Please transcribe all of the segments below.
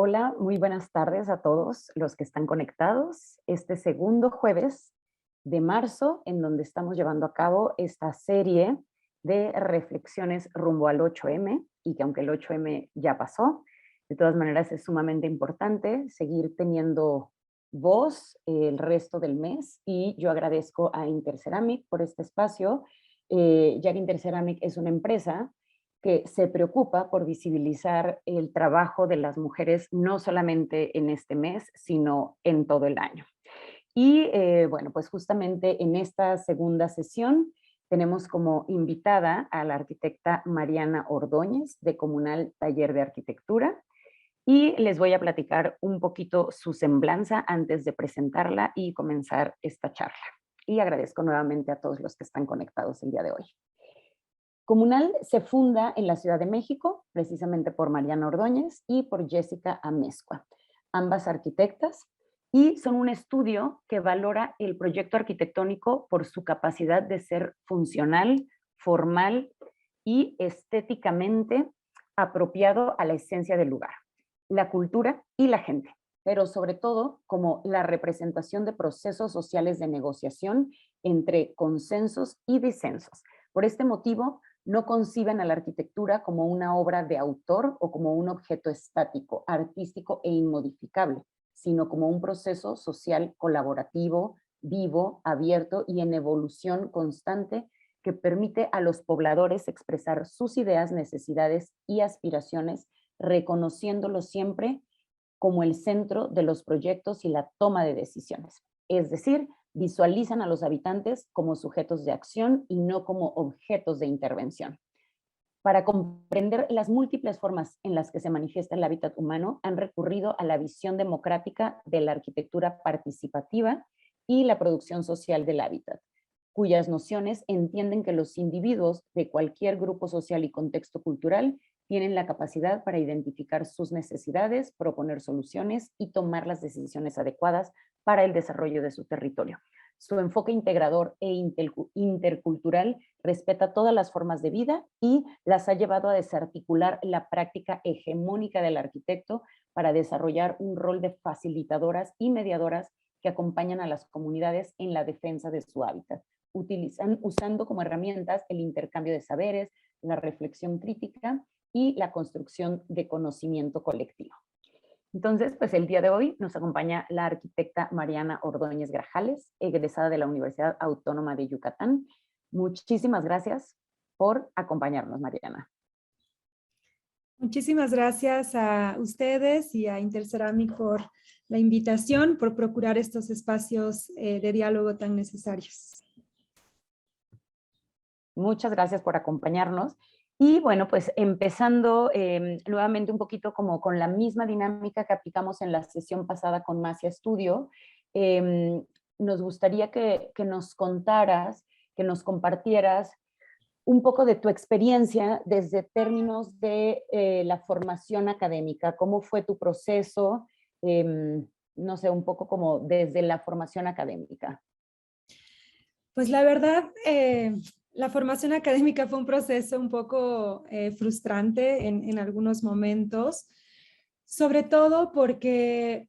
Hola, muy buenas tardes a todos los que están conectados. Este segundo jueves de marzo, en donde estamos llevando a cabo esta serie de reflexiones rumbo al 8M, y que aunque el 8M ya pasó, de todas maneras es sumamente importante seguir teniendo voz el resto del mes, y yo agradezco a Interceramic por este espacio, ya que Interceramic es una empresa que se preocupa por visibilizar el trabajo de las mujeres no solamente en este mes, sino en todo el año. Y bueno, pues justamente en esta segunda sesión tenemos como invitada a la arquitecta Mariana Ordóñez de Comunal Taller de Arquitectura, y les voy a platicar un poquito su semblanza antes de presentarla y comenzar esta charla. Y agradezco nuevamente a todos los que están conectados el día de hoy. Comunal se funda en la Ciudad de México, precisamente por Mariana Ordóñez y por Jessica Amezcua, ambas arquitectas, y son un estudio que valora el proyecto arquitectónico por su capacidad de ser funcional, formal y estéticamente apropiado a la esencia del lugar, la cultura y la gente, pero sobre todo como la representación de procesos sociales de negociación entre consensos y disensos. Por este motivo, no conciben a la arquitectura como una obra de autor o como un objeto estático, artístico e inmodificable, sino como un proceso social colaborativo, vivo, abierto y en evolución constante que permite a los pobladores expresar sus ideas, necesidades y aspiraciones, reconociéndolo siempre como el centro de los proyectos y la toma de decisiones. Es decir, visualizan a los habitantes como sujetos de acción y no como objetos de intervención. Para comprender las múltiples formas en las que se manifiesta el hábitat humano, han recurrido a la visión democrática de la arquitectura participativa y la producción social del hábitat, cuyas nociones entienden que los individuos de cualquier grupo social y contexto cultural tienen la capacidad para identificar sus necesidades, proponer soluciones y tomar las decisiones adecuadas para el desarrollo de su territorio. Su enfoque integrador e intercultural respeta todas las formas de vida y las ha llevado a desarticular la práctica hegemónica del arquitecto para desarrollar un rol de facilitadoras y mediadoras que acompañan a las comunidades en la defensa de su hábitat, usando como herramientas el intercambio de saberes, la reflexión crítica y la construcción de conocimiento colectivo. Entonces, pues el día de hoy nos acompaña la arquitecta Mariana Ordóñez Grajales, egresada de la Universidad Autónoma de Yucatán. Muchísimas gracias por acompañarnos, Mariana. Muchísimas gracias a ustedes y a Interceramic por la invitación, por procurar estos espacios de diálogo tan necesarios. Muchas gracias por acompañarnos. Y bueno, pues empezando nuevamente un poquito como con la misma dinámica que aplicamos en la sesión pasada con Masia Studio, nos gustaría que nos contaras, que nos compartieras un poco de tu experiencia desde términos de la formación académica. ¿Cómo fue tu proceso? No sé, un poco como desde la formación académica. Pues la verdad, la formación académica fue un proceso un poco frustrante en algunos momentos, sobre todo porque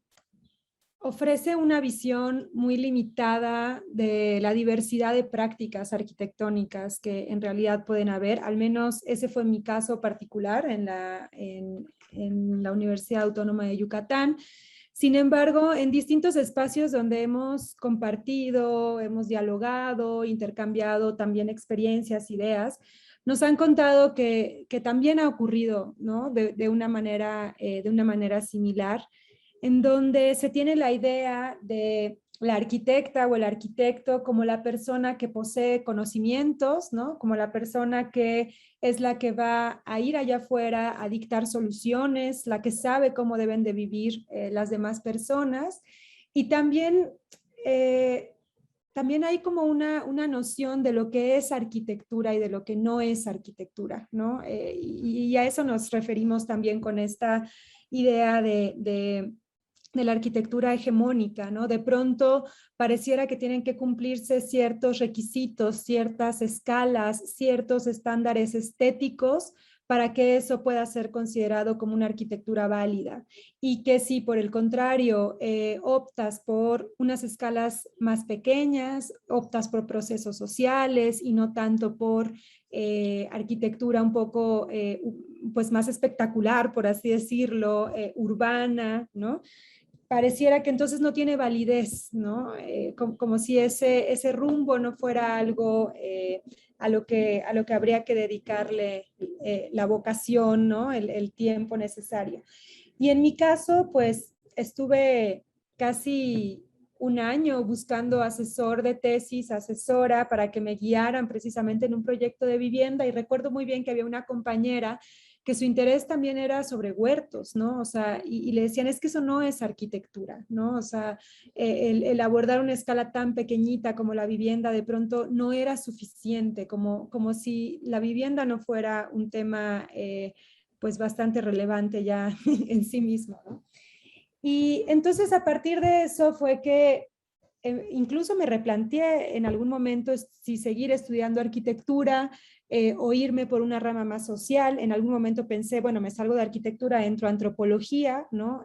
ofrece una visión muy limitada de la diversidad de prácticas arquitectónicas que en realidad pueden haber. Al menos ese fue mi caso particular en la Universidad Autónoma de Yucatán. Sin embargo, en distintos espacios donde hemos compartido, hemos dialogado, intercambiado también experiencias, ideas, nos han contado que también ha ocurrido, ¿no? de una manera similar, en donde se tiene la idea de la arquitecta o el arquitecto como la persona que posee conocimientos, ¿no? Como la persona que es la que va a ir allá afuera a dictar soluciones, la que sabe cómo deben de vivir las demás personas. Y también, también hay como una noción de lo que es arquitectura y de lo que no es arquitectura, ¿no? Y a eso nos referimos también con esta idea de la arquitectura hegemónica, ¿no? De pronto pareciera que tienen que cumplirse ciertos requisitos, ciertas escalas, ciertos estándares estéticos para que eso pueda ser considerado como una arquitectura válida. Y que si por el contrario optas por unas escalas más pequeñas, optas por procesos sociales y no tanto por arquitectura un poco pues más espectacular, por así decirlo, urbana, ¿no? Pareciera que entonces no tiene validez, ¿no? Como si ese rumbo no fuera algo a lo que habría que dedicarle la vocación, ¿no? El tiempo necesario. Y en mi caso, pues estuve casi un año buscando asesor de tesis, asesora para que me guiaran precisamente en un proyecto de vivienda, y recuerdo muy bien que había una compañera que su interés también era sobre huertos, ¿no? O sea, y le decían, es que eso no es arquitectura, ¿no? O sea, el abordar una escala tan pequeñita como la vivienda de pronto no era suficiente, como si la vivienda no fuera un tema pues bastante relevante ya en sí mismo, ¿no? Y entonces a partir de eso fue que incluso me replanteé en algún momento si seguir estudiando arquitectura o irme por una rama más social. En algún momento pensé, bueno, me salgo de arquitectura, entro a antropología, ¿no?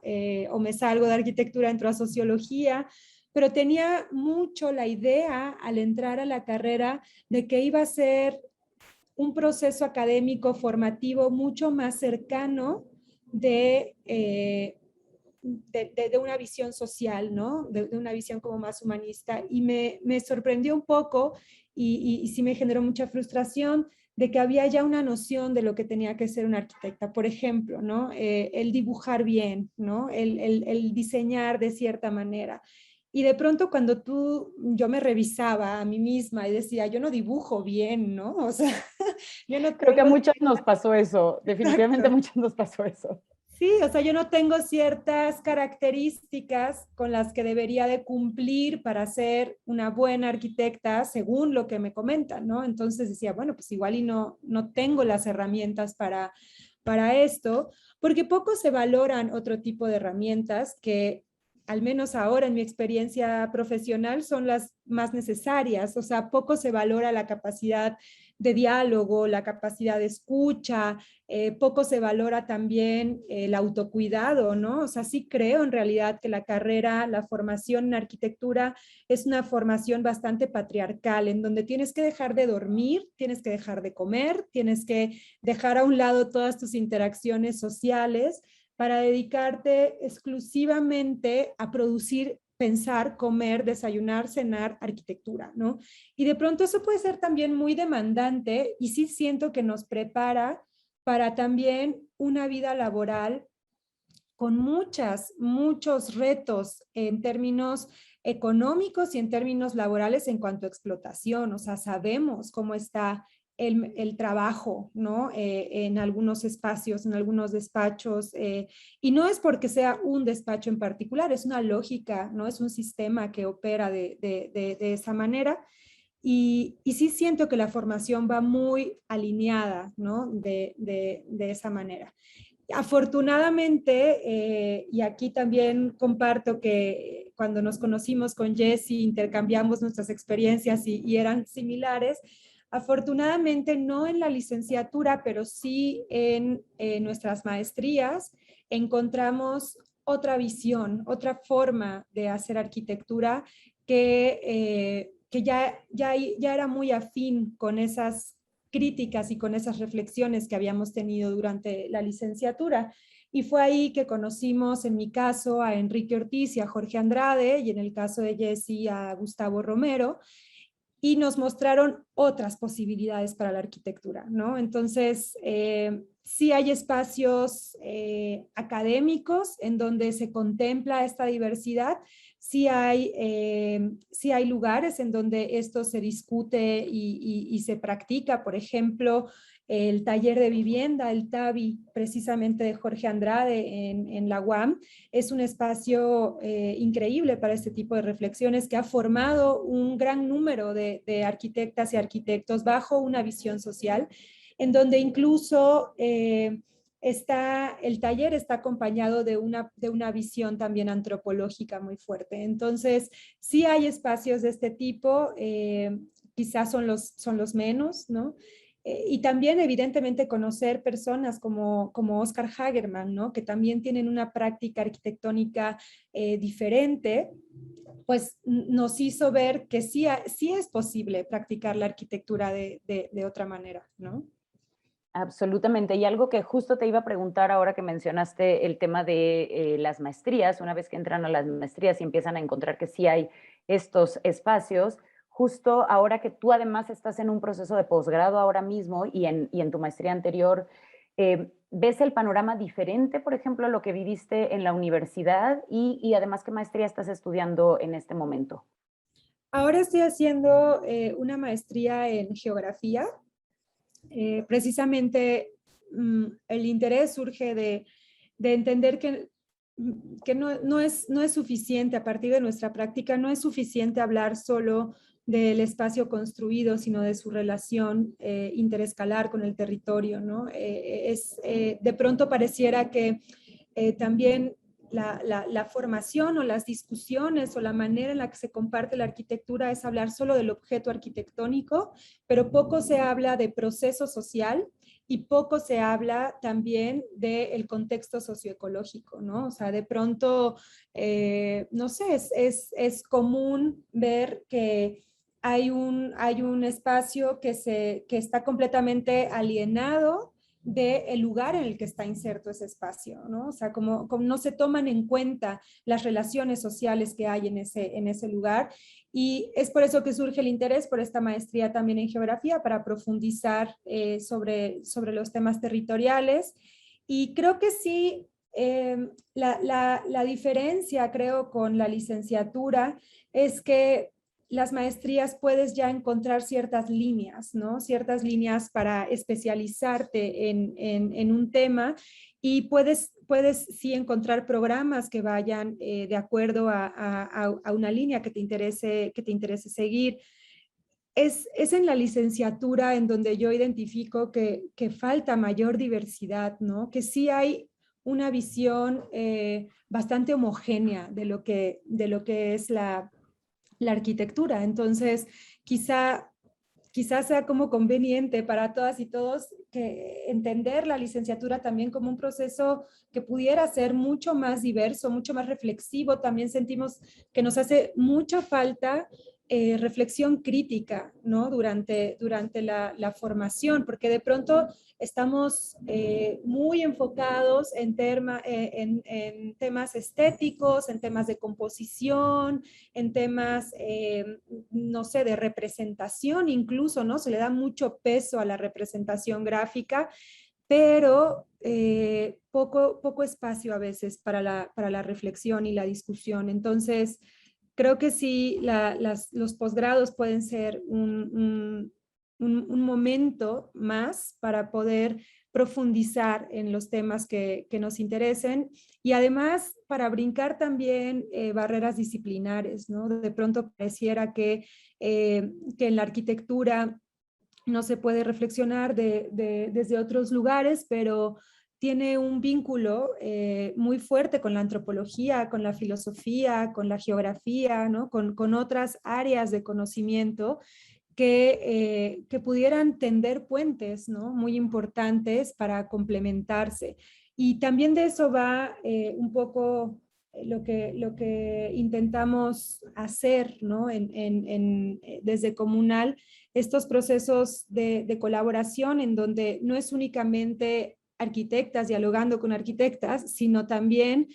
O me salgo de arquitectura, entro a sociología, pero tenía mucho la idea al entrar a la carrera de que iba a ser un proceso académico formativo mucho más cercano de, de una visión social, ¿no? De una visión como más humanista. Y me sorprendió un poco y sí me generó mucha frustración de que había ya una noción de lo que tenía que ser una arquitecta. Por ejemplo, ¿no? El dibujar bien, ¿no? El diseñar de cierta manera. Y de pronto cuando yo me revisaba a mí misma y decía, yo no dibujo bien, ¿no? O sea, yo no Creo que a tengo muchos nos pasó eso, definitivamente a exacto. muchos nos pasó eso. Sí, o sea, yo no tengo ciertas características con las que debería de cumplir para ser una buena arquitecta, según lo que me comentan, ¿no? Entonces decía, bueno, pues igual y no tengo las herramientas para esto, porque poco se valoran otro tipo de herramientas que, al menos ahora en mi experiencia profesional, son las más necesarias. O sea, poco se valora la capacidad de diálogo, la capacidad de escucha, poco se valora también el autocuidado, ¿no? O sea, sí creo en realidad que la carrera, la formación en arquitectura es una formación bastante patriarcal, en donde tienes que dejar de dormir, tienes que dejar de comer, tienes que dejar a un lado todas tus interacciones sociales para dedicarte exclusivamente a producir, pensar, comer, desayunar, cenar, arquitectura, ¿no? Y de pronto eso puede ser también muy demandante y sí siento que nos prepara para también una vida laboral con muchos retos en términos económicos y en términos laborales en cuanto a explotación. O sea, sabemos cómo está el trabajo, ¿no? En algunos espacios, en algunos despachos. Y no es porque sea un despacho en particular, es una lógica, ¿no? Es un sistema que opera de esa manera. Y sí siento que la formación va muy alineada, ¿no? De esa manera. Afortunadamente, y aquí también comparto que cuando nos conocimos con Jessie intercambiamos nuestras experiencias y eran similares. Afortunadamente, no en la licenciatura, pero sí en nuestras maestrías, encontramos otra visión, otra forma de hacer arquitectura que ya era muy afín con esas críticas y con esas reflexiones que habíamos tenido durante la licenciatura. Y fue ahí que conocimos, en mi caso, a Enrique Ortiz y a Jorge Andrade, y en el caso de Jessie a Gustavo Romero, y nos mostraron otras posibilidades para la arquitectura, ¿no? Entonces, sí hay espacios académicos en donde se contempla esta diversidad, sí hay lugares en donde esto se discute y se practica. Por ejemplo, el taller de vivienda, el TAVI, precisamente de Jorge Andrade en la UAM, es un espacio increíble para este tipo de reflexiones que ha formado un gran número de arquitectas y arquitectos bajo una visión social, en donde incluso el taller está acompañado de una visión también antropológica muy fuerte. Entonces, sí hay espacios de este tipo, quizás son los menos, ¿no? y también evidentemente conocer personas como Oscar Hagerman, ¿no? Que también tienen una práctica arquitectónica diferente, pues nos hizo ver que sí, sí es posible practicar la arquitectura de otra manera, ¿no? Absolutamente. Y algo que justo te iba a preguntar ahora que mencionaste el tema de las maestrías, una vez que entran a las maestrías y empiezan a encontrar que sí hay estos espacios, justo ahora que tú además estás en un proceso de posgrado ahora mismo y en tu maestría anterior, ¿ves el panorama diferente, por ejemplo, a lo que viviste en la universidad y además qué maestría estás estudiando en este momento? Ahora estoy haciendo una maestría en geografía. Precisamente el interés surge de entender que no es suficiente, a partir de nuestra práctica, no es suficiente hablar solo del espacio construido, sino de su relación interescalar con el territorio, ¿no? De pronto pareciera que también la formación o las discusiones o la manera en la que se comparte la arquitectura es hablar solo del objeto arquitectónico, pero poco se habla de proceso social y poco se habla también del contexto socioecológico, ¿no? O sea, de pronto, no sé, es común ver que hay un espacio que está completamente alienado del lugar en el que está inserto ese espacio, ¿no? O sea, como no se toman en cuenta las relaciones sociales que hay en ese lugar. Y es por eso que surge el interés por esta maestría también en geografía, para profundizar sobre los temas territoriales. Y creo que sí, la diferencia, creo, con la licenciatura es que las maestrías puedes ya encontrar ciertas líneas, ¿no? Ciertas líneas para especializarte en un tema y puedes sí encontrar programas que vayan de acuerdo a una línea que te interese seguir. Es en la licenciatura en donde yo identifico que falta mayor diversidad, ¿no? Que sí hay una visión bastante homogénea de lo que es la arquitectura. Entonces, quizá sea como conveniente para todas y todos que entender la licenciatura también como un proceso que pudiera ser mucho más diverso, mucho más reflexivo. También sentimos que nos hace mucha falta reflexión crítica, ¿no? Durante la formación, porque de pronto estamos muy enfocados en temas estéticos, en temas de composición, en temas, no sé, de representación incluso, ¿no? Se le da mucho peso a la representación gráfica, pero poco espacio a veces para la reflexión y la discusión. Entonces, creo que sí, los posgrados pueden ser un momento más para poder profundizar en los temas que nos interesen y además para brincar también barreras disciplinares, ¿no? De pronto pareciera que en la arquitectura no se puede reflexionar desde otros lugares, pero tiene un vínculo muy fuerte con la antropología, con la filosofía, con la geografía, ¿no? Con otras áreas de conocimiento que pudieran tender puentes, ¿no? Muy importantes para complementarse. Y también de eso va un poco lo que intentamos hacer, ¿no? Desde Comunal, estos procesos de colaboración en donde no es únicamente arquitectas dialogando con arquitectas, sino también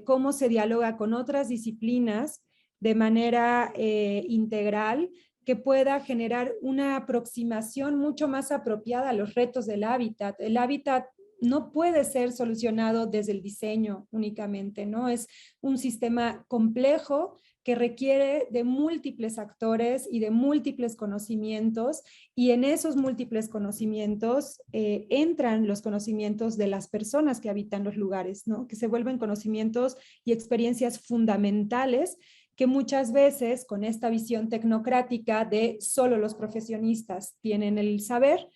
cómo se dialoga con otras disciplinas de manera integral, que pueda generar una aproximación mucho más apropiada a los retos del hábitat. El hábitat no puede ser solucionado desde el diseño únicamente, ¿no? Es un sistema complejo que requiere de múltiples actores y de múltiples conocimientos, y en esos múltiples conocimientos entran los conocimientos de las personas que habitan los lugares, ¿no? Que se vuelven conocimientos y experiencias fundamentales que muchas veces con esta visión tecnocrática de solo los profesionistas tienen el saber,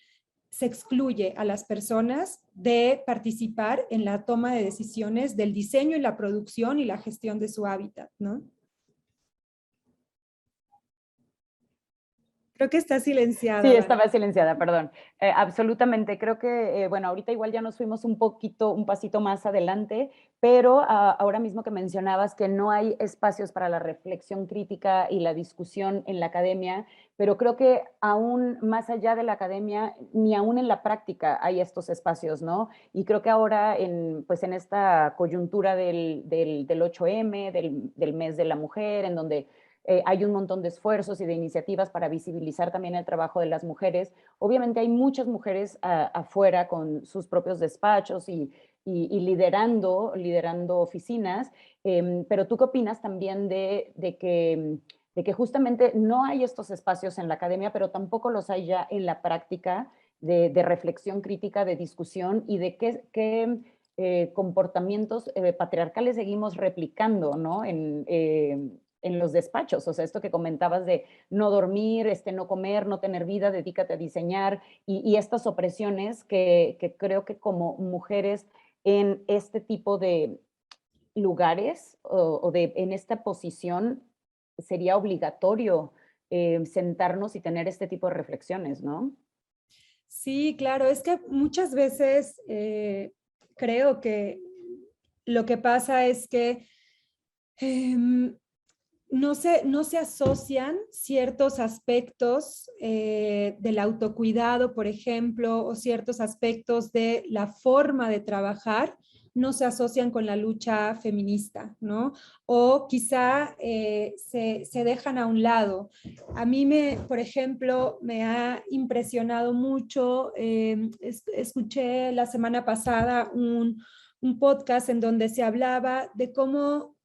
se excluye a las personas de participar en la toma de decisiones del diseño y la producción y la gestión de su hábitat, ¿no? Creo que está Sí, silenciada, Vane. estaba silenciada, perdón. Absolutamente, creo que, bueno, ahorita igual ya nos fuimos un pasito más adelante, pero ahora mismo que mencionabas que no hay espacios para la reflexión crítica y la discusión en la academia, pero creo que aún más allá de la academia, ni aún en la práctica hay estos espacios, ¿no? Y creo que ahora, pues en esta coyuntura del 8M, del mes de la mujer, en donde hay un montón de esfuerzos y de iniciativas para visibilizar también el trabajo de las mujeres. Obviamente hay muchas mujeres afuera con sus propios despachos y liderando oficinas, pero ¿tú qué opinas también de que justamente no hay estos espacios en la academia, pero tampoco los hay ya en la práctica de reflexión crítica, de discusión y de qué comportamientos patriarcales seguimos replicando, ¿no? En los despachos, o sea, esto que comentabas de no dormir, no comer, no tener vida, dedícate a diseñar y estas opresiones que creo que como mujeres en este tipo de lugares en esta posición sería obligatorio sentarnos y tener este tipo de reflexiones, ¿no? Sí, claro, es que muchas veces creo que lo que pasa es que em, no se asocian ciertos aspectos del autocuidado, por ejemplo, o ciertos aspectos de la forma de trabajar, no se asocian con la lucha feminista, ¿no? O quizá se dejan a un lado. A mí, por ejemplo, me ha impresionado mucho, escuché la semana pasada un podcast en donde se hablaba de cómo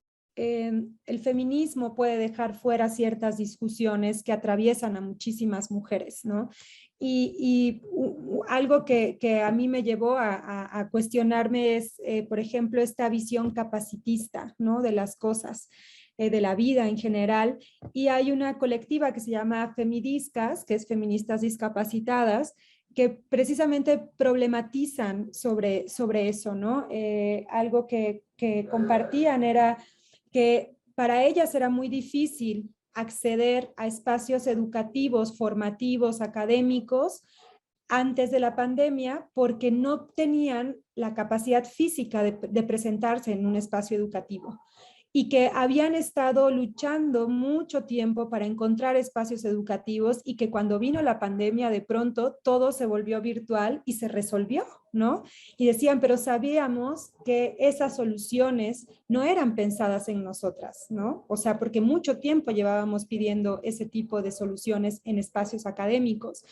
el feminismo puede dejar fuera ciertas discusiones que atraviesan a muchísimas mujeres, ¿no? Algo que a mí me llevó a cuestionarme es, por ejemplo, esta visión capacitista, ¿no? De las cosas, de la vida en general. Y hay una colectiva que se llama Femidiscas, que es Feministas Discapacitadas, que precisamente problematizan sobre eso, ¿no? Algo que compartían era que para ellas era muy difícil acceder a espacios educativos, formativos, académicos antes de la pandemia porque no tenían la capacidad física de presentarse en un espacio educativo y que habían estado luchando mucho tiempo para encontrar espacios educativos y que cuando vino la pandemia de pronto todo se volvió virtual y se resolvió, ¿no? Y decían, pero sabíamos que esas soluciones no eran pensadas en nosotras, ¿no? O sea, porque mucho tiempo llevábamos pidiendo ese tipo de soluciones en espacios académicos.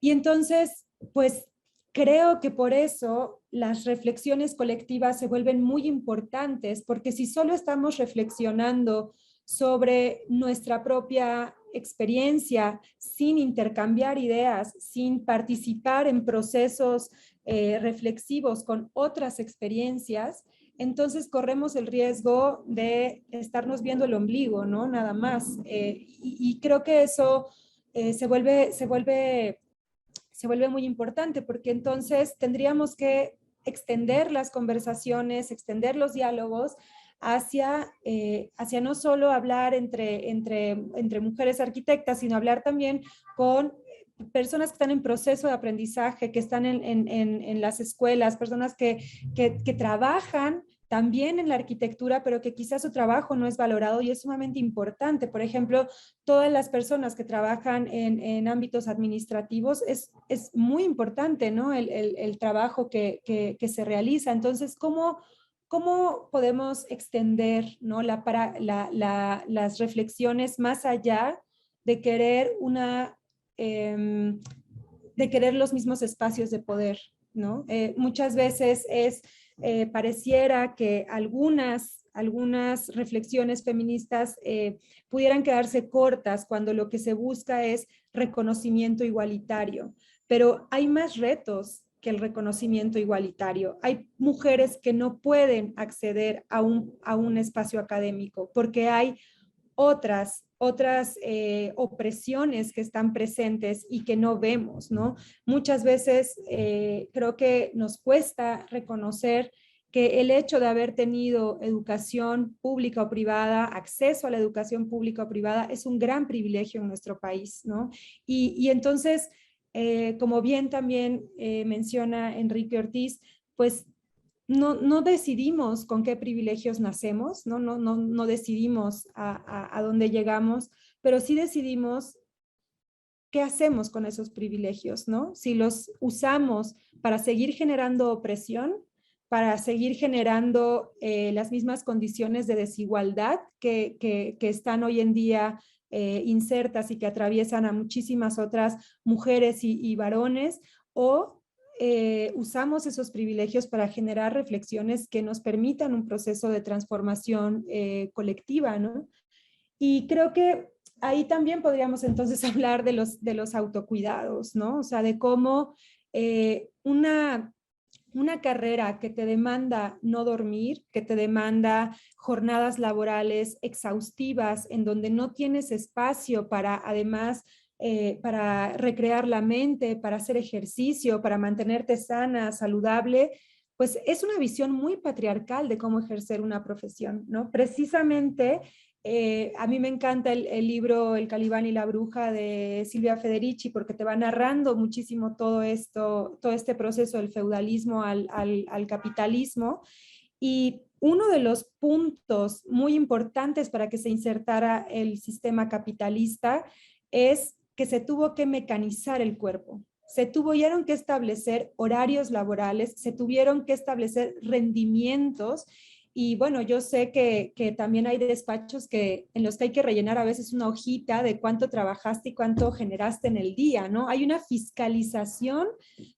Y entonces, pues creo que por eso las reflexiones colectivas se vuelven muy importantes, porque si solo estamos reflexionando sobre nuestra propia experiencia, sin intercambiar ideas, sin participar en procesos reflexivos con otras experiencias, entonces corremos el riesgo de estarnos viendo el ombligo, ¿no? Nada más. Y creo que eso se vuelve muy importante porque entonces tendríamos que extender las conversaciones, extender los diálogos hacia no solo hablar entre mujeres arquitectas, sino hablar también con personas que están en proceso de aprendizaje, que están en las escuelas, personas que trabajan también en la arquitectura, pero que quizás su trabajo no es valorado y es sumamente importante. Por ejemplo, todas las personas que trabajan en ámbitos administrativos, es muy importante, ¿no? El trabajo que se realiza. Entonces, ¿cómo podemos extender, ¿no? Las reflexiones más allá de querer de querer los mismos espacios de poder, ¿no? Muchas veces pareciera que algunas reflexiones feministas pudieran quedarse cortas cuando lo que se busca es reconocimiento igualitario, pero hay más retos que el reconocimiento igualitario. Hay mujeres que no pueden acceder a un espacio académico porque hay otras opresiones que están presentes y que no vemos, ¿no? Muchas veces creo que nos cuesta reconocer que el hecho de haber tenido educación pública o privada, acceso a la educación pública o privada, es un gran privilegio en nuestro país, ¿no? Y entonces, como bien también menciona Enrique Ortiz, pues no decidimos con qué privilegios nacemos, no decidimos a dónde llegamos, pero sí decidimos qué hacemos con esos privilegios, ¿no? Si los usamos para seguir generando opresión, para seguir generando las mismas condiciones de desigualdad que están hoy en día insertas y que atraviesan a muchísimas otras mujeres y varones, o usamos esos privilegios para generar reflexiones que nos permitan un proceso de transformación colectiva, ¿no? Y creo que ahí también podríamos entonces hablar de los autocuidados, ¿no? O sea, de cómo una carrera que te demanda no dormir, que te demanda jornadas laborales exhaustivas, en donde no tienes espacio para, además, para recrear la mente, para hacer ejercicio, para mantenerte sana, saludable, pues es una visión muy patriarcal de cómo ejercer una profesión, ¿no? Precisamente a mí me encanta el libro El Calibán y la Bruja de Silvia Federici, porque te va narrando muchísimo todo esto, todo este proceso del feudalismo al capitalismo. Y uno de los puntos muy importantes para que se insertara el sistema capitalista es que se tuvo que mecanizar el cuerpo. Se tuvieron que establecer horarios laborales, se tuvieron que establecer rendimientos. Y bueno, yo sé que también hay despachos en los que hay que rellenar a veces una hojita de cuánto trabajaste y cuánto generaste en el día, ¿no? Hay una fiscalización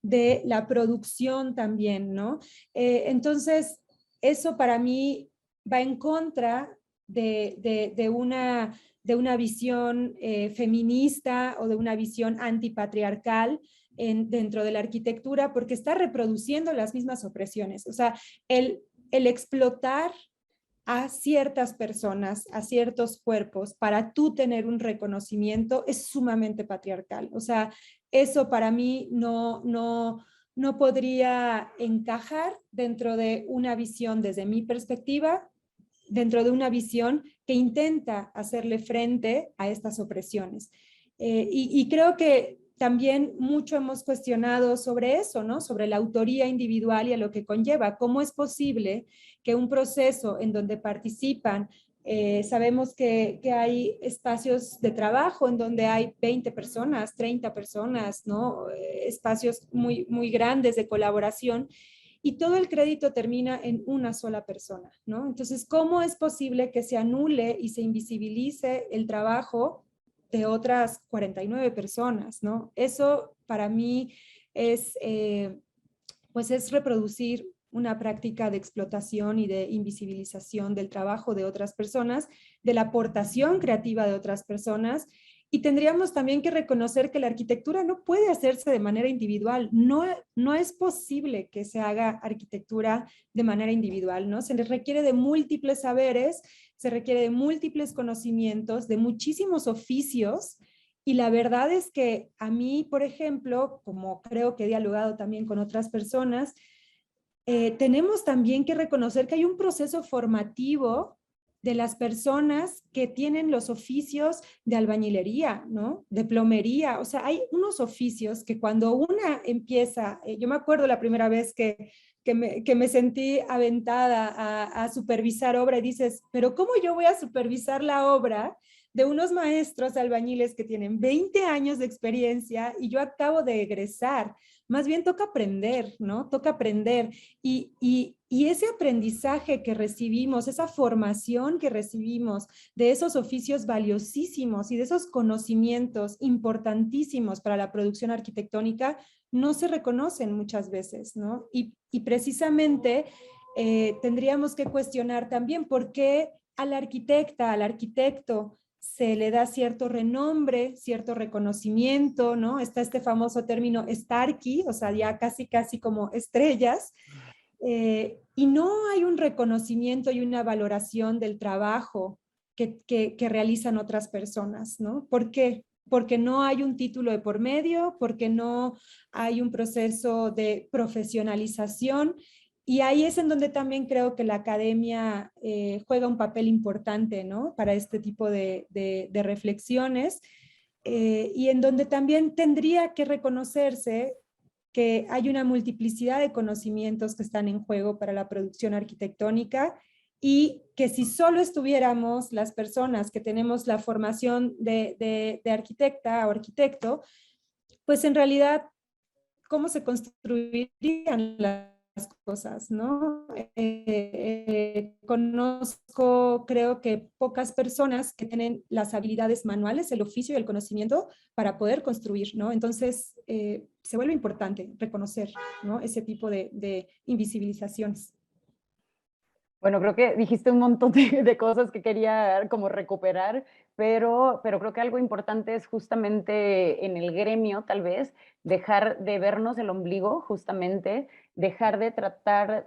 de la producción también, ¿no? Entonces, eso para mí va en contra de una visión feminista o de una visión antipatriarcal dentro de la arquitectura, porque está reproduciendo las mismas opresiones. O sea, el explotar a ciertas personas, a ciertos cuerpos, para tú tener un reconocimiento es sumamente patriarcal. O sea, eso para mí no podría encajar dentro de una visión, desde mi perspectiva, dentro de una visión que intenta hacerle frente a estas opresiones. Y creo que también mucho hemos cuestionado sobre eso, ¿no? Sobre la autoría individual y a lo que conlleva. ¿Cómo es posible que un proceso en donde participan, sabemos que hay espacios de trabajo en donde hay 20 personas, 30 personas, ¿no? Espacios muy grandes de colaboración, y todo el crédito termina en una sola persona, ¿no? Entonces, ¿cómo es posible que se anule y se invisibilice el trabajo de otras 49 personas, ¿no? Eso para mí es, pues es reproducir una práctica de explotación y de invisibilización del trabajo de otras personas, de la aportación creativa de otras personas. Y tendríamos también que reconocer que la arquitectura no puede hacerse de manera individual. No es posible que se haga arquitectura de manera individual, ¿no? Se les requiere de múltiples saberes, se requiere de múltiples conocimientos, de muchísimos oficios. Y la verdad es que a mí, por ejemplo, como creo que he dialogado también con otras personas, tenemos también que reconocer que hay un proceso formativo de las personas que tienen los oficios de albañilería, ¿no? De plomería. O sea, hay unos oficios que cuando una empieza, yo me acuerdo la primera vez que me sentí aventada a supervisar obra y dices, pero ¿cómo yo voy a supervisar la obra de unos maestros albañiles que tienen 20 años de experiencia y yo acabo de egresar? Más bien toca aprender, ¿no? Toca aprender. Y ese aprendizaje que recibimos, esa formación que recibimos de esos oficios valiosísimos y de esos conocimientos importantísimos para la producción arquitectónica, no se reconocen muchas veces, ¿no? Y precisamente tendríamos que cuestionar también por qué a la arquitecta, al arquitecto, se le da cierto renombre, cierto reconocimiento, ¿no? Está este famoso término Starky, o sea, ya casi como estrellas, y no hay un reconocimiento y una valoración del trabajo que realizan otras personas, ¿no? ¿Por qué? Porque no hay un título de por medio, porque no hay un proceso de profesionalización, Y ahí es en donde también creo que la academia juega un papel importante, ¿no? Para este tipo de reflexiones, y en donde también tendría que reconocerse que hay una multiplicidad de conocimientos que están en juego para la producción arquitectónica y que si solo estuviéramos las personas que tenemos la formación de arquitecta o arquitecto, pues en realidad, ¿cómo se construirían las cosas, ¿no? Conozco, creo que pocas personas que tienen las habilidades manuales, el oficio y el conocimiento para poder construir, ¿no? Entonces, se vuelve importante reconocer, ¿no? Ese tipo de invisibilizaciones. Bueno, creo que dijiste un montón de cosas que quería como recuperar, pero creo que algo importante es justamente en el gremio, tal vez, dejar de vernos el ombligo, justamente, dejar de tratar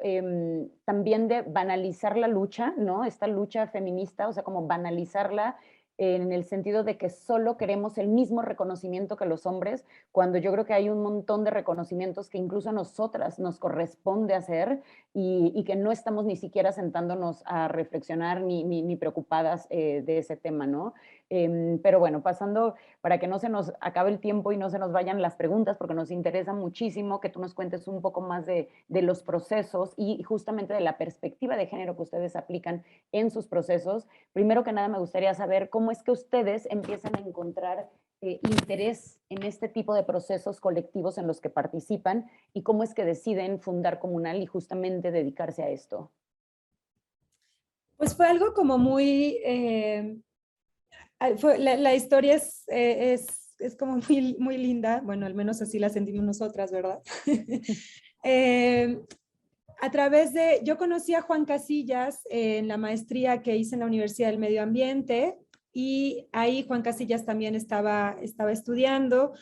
también de banalizar la lucha, ¿no? Esta lucha feminista, o sea, como banalizarla en el sentido de que solo queremos el mismo reconocimiento que los hombres, cuando yo creo que hay un montón de reconocimientos que incluso a nosotras nos corresponde hacer y que no estamos ni siquiera sentándonos a reflexionar ni preocupadas de ese tema, ¿no? Pero bueno, pasando para que no se nos acabe el tiempo y no se nos vayan las preguntas, porque nos interesa muchísimo que tú nos cuentes un poco más de los procesos y justamente de la perspectiva de género que ustedes aplican en sus procesos. Primero que nada, me gustaría saber cómo es que ustedes empiezan a encontrar interés en este tipo de procesos colectivos en los que participan y cómo es que deciden fundar Comunal y justamente dedicarse a esto. Pues fue algo como muy, la historia es como muy, muy linda, bueno, al menos así la sentimos nosotras, ¿verdad? eh, a través de, yo conocí a Juan Casillas en la maestría que hice en la Universidad del Medio Ambiente y ahí Juan Casillas también estaba estudiando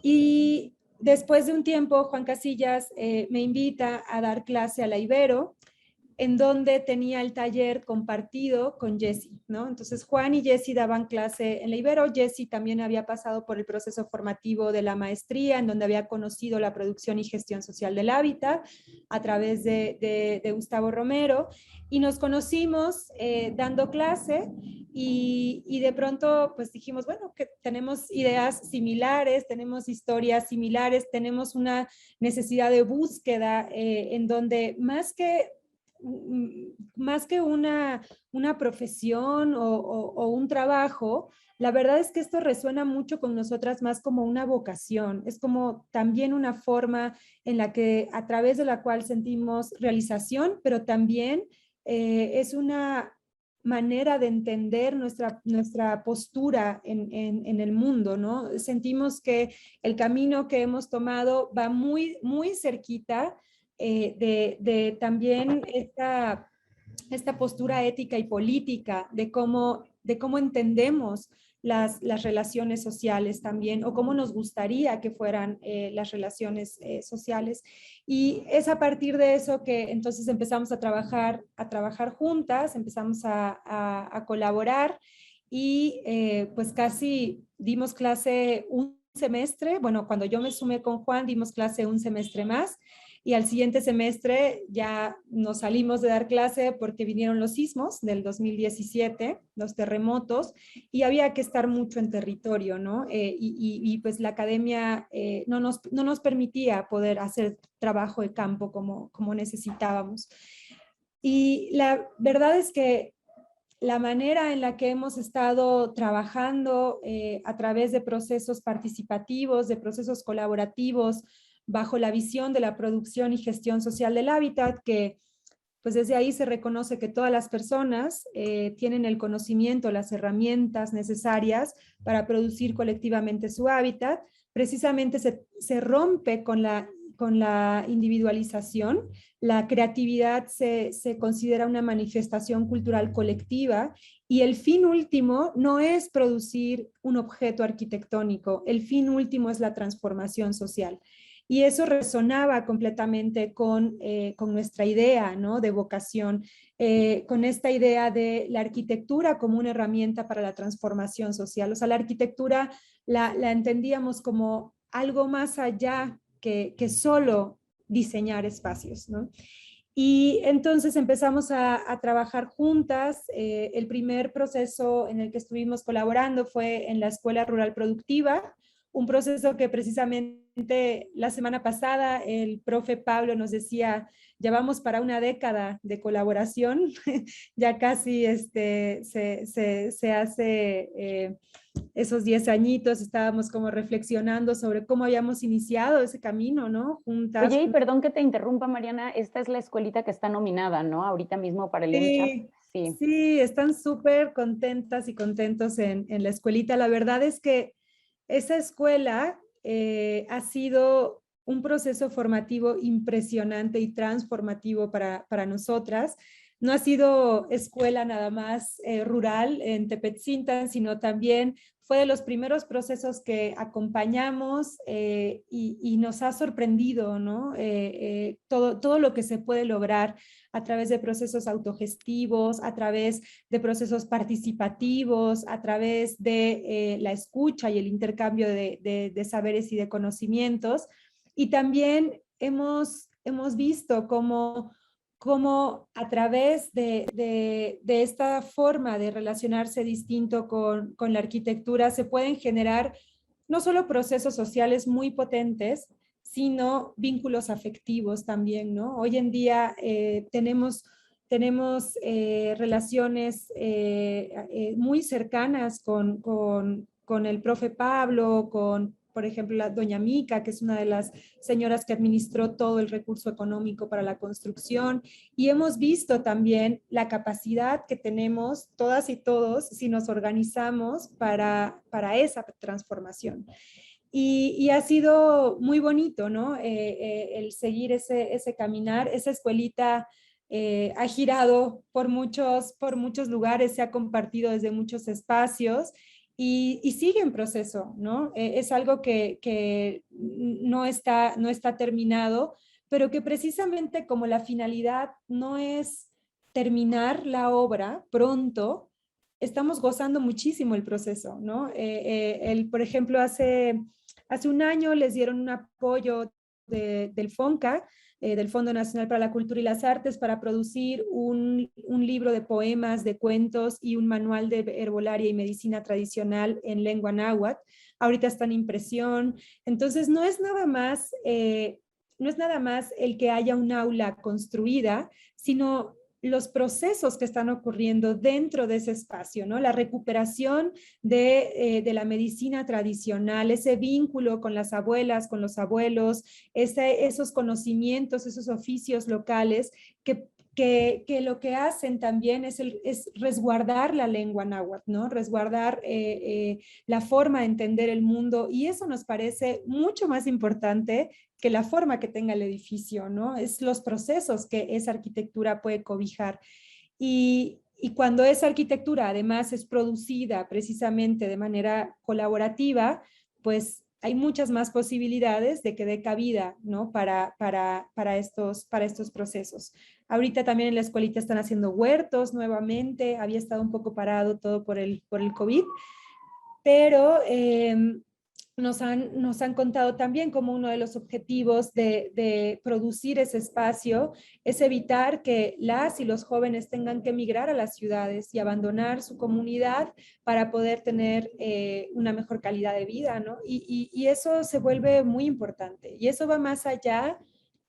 y después de un tiempo Juan Casillas me invita a dar clase a la Ibero en donde tenía el taller compartido con Jessie, ¿no? Entonces Juan y Jessie daban clase en la Ibero. Jessie también había pasado por el proceso formativo de la maestría, en donde había conocido la producción y gestión social del hábitat a través de Gustavo Romero, y nos conocimos dando clase y de pronto pues dijimos, bueno, que tenemos ideas similares, tenemos historias similares, tenemos una necesidad de búsqueda en donde más que una profesión o un trabajo, la verdad es que esto resuena mucho con nosotras más como una vocación, es como también una forma en la que a través de la cual sentimos realización, pero también es una manera de entender nuestra postura en el mundo, ¿no? Sentimos que el camino que hemos tomado va muy, muy cerquita de también esta postura ética y política de cómo entendemos las relaciones sociales también, o cómo nos gustaría que fueran las relaciones sociales. Y es a partir de eso que entonces empezamos a trabajar juntas, empezamos a colaborar y pues casi dimos clase un semestre. Bueno, cuando yo me sumé con Juan, dimos clase un semestre más y al siguiente semestre ya nos salimos de dar clase porque vinieron los sismos del 2017, los terremotos, y había que estar mucho en territorio, ¿no? Y pues la academia no nos permitía poder hacer trabajo de campo como necesitábamos. Y la verdad es que la manera en la que hemos estado trabajando a través de procesos participativos, de procesos colaborativos, bajo la visión de la producción y gestión social del hábitat, que pues desde ahí se reconoce que todas las personas tienen el conocimiento, las herramientas necesarias para producir colectivamente su hábitat. Precisamente se rompe con la individualización. La creatividad se considera una manifestación cultural colectiva y el fin último no es producir un objeto arquitectónico, el fin último es la transformación social. Y eso resonaba completamente con nuestra idea, ¿no? De vocación, con esta idea de la arquitectura como una herramienta para la transformación social. O sea, la arquitectura la entendíamos como algo más allá que solo diseñar espacios, ¿no? Y entonces empezamos a trabajar juntas. El primer proceso en el que estuvimos colaborando fue en la Escuela Rural Productiva, un proceso que precisamente la semana pasada el profe Pablo nos decía, ya vamos para una década de colaboración, ya casi se hace esos 10 añitos, estábamos como reflexionando sobre cómo habíamos iniciado ese camino, ¿no? Juntas. Oye, y perdón que te interrumpa, Mariana, esta es la escuelita que está nominada, ¿no? Ahorita mismo para el NCHAP. Sí, Sí. sí, están súper contentas y contentos en la escuelita. La verdad es que esa escuela ha sido un proceso formativo impresionante y transformativo para nosotras. No ha sido escuela nada más rural en Tepetzintan, sino también fue de los primeros procesos que acompañamos y nos ha sorprendido, ¿no? Todo lo que se puede lograr a través de procesos autogestivos, a través de procesos participativos, a través de la escucha y el intercambio de saberes y de conocimientos. Y también hemos visto cómo a través de esta forma de relacionarse distinto con la arquitectura se pueden generar no solo procesos sociales muy potentes, sino vínculos afectivos también, ¿no? Hoy en día tenemos relaciones muy cercanas con el profe Pablo, con, por ejemplo, la doña Mica, que es una de las señoras que administró todo el recurso económico para la construcción, y hemos visto también la capacidad que tenemos todas y todos si nos organizamos para esa transformación. Y ha sido muy bonito, ¿no? El seguir ese caminar, esa escuelita ha girado por muchos lugares, se ha compartido desde muchos espacios y sigue en proceso, ¿no? Es algo que no está terminado, pero que precisamente como la finalidad no es terminar la obra pronto, estamos gozando muchísimo el proceso, ¿no? Por ejemplo, hace un año les dieron un apoyo del FONCA, del Fondo Nacional para la Cultura y las Artes, para producir un libro de poemas, de cuentos y un manual de herbolaria y medicina tradicional en lengua náhuatl. Ahorita está en impresión. Entonces, no es nada más el que haya un aula construida, sino los procesos que están ocurriendo dentro de ese espacio, ¿no? La recuperación de la medicina tradicional, ese vínculo con las abuelas, con los abuelos, esos conocimientos, esos oficios locales que lo que hacen también es resguardar la lengua náhuatl, ¿no? Resguardar la forma de entender el mundo, y eso nos parece mucho más importante que la forma que tenga el edificio, ¿no? Es los procesos que esa arquitectura puede cobijar. Y cuando esa arquitectura además es producida precisamente de manera colaborativa, pues hay muchas más posibilidades de que dé cabida, ¿no? Para estos procesos. Ahorita también en la escuelita están haciendo huertos nuevamente, había estado un poco parado todo por el COVID, pero nos han contado también como uno de los objetivos de producir ese espacio es evitar que las y los jóvenes tengan que emigrar a las ciudades y abandonar su comunidad para poder tener una mejor calidad de vida, ¿no? Y eso se vuelve muy importante, y eso va más allá